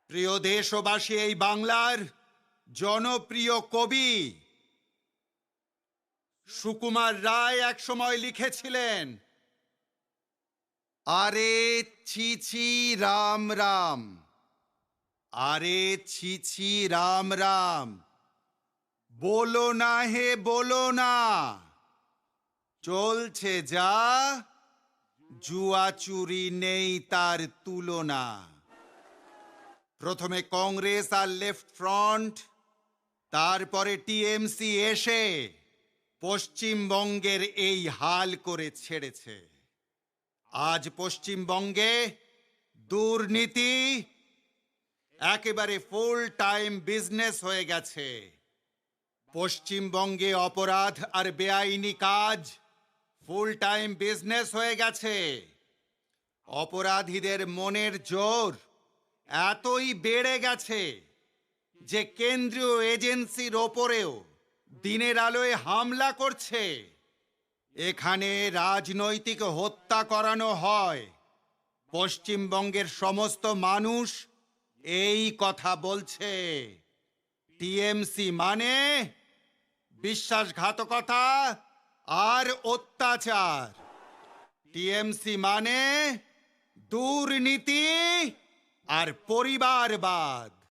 প্রিয় দেশবাসী, এই বাংলার জনপ্রিয় কবি সুকুমার রায় একসময় লিখেছিলেন, আরে ছি ছি রাম রাম, আরে ছি ছি রাম রাম, বলো না হে বলো না, চলছে যা জুয়া চুরি নেই তার তুলনা। প্রথমে কংগ্রেস আর লেফট ফ্রন্ট, তারপরে টিএমসি এসে পশ্চিমবঙ্গের এই হাল করে ছেড়েছে। আজ পশ্চিমবঙ্গে দুর্নীতি একেবারে ফুল টাইম বিজনেস হয়ে গেছে। পশ্চিমবঙ্গে অপরাধ আর বেআইনি কাজ ফুল টাইম বিজনেস হয়ে গেছে। অপরাধীদের মনের জোর এতই বেড়ে গেছে যে কেন্দ্রীয় এজেন্সির ওপরেও দিনের আলোয় হামলা করছে। এখানে রাজনৈতিক হত্যা করানো হয়। পশ্চিমবঙ্গের সমস্ত মানুষ এই কথা বলছে। টিএমসি মানে বিশ্বাসঘাতকতা আর অত্যাচার। টিএমসি মানে দুর্নীতি আর পরিবারবাদ।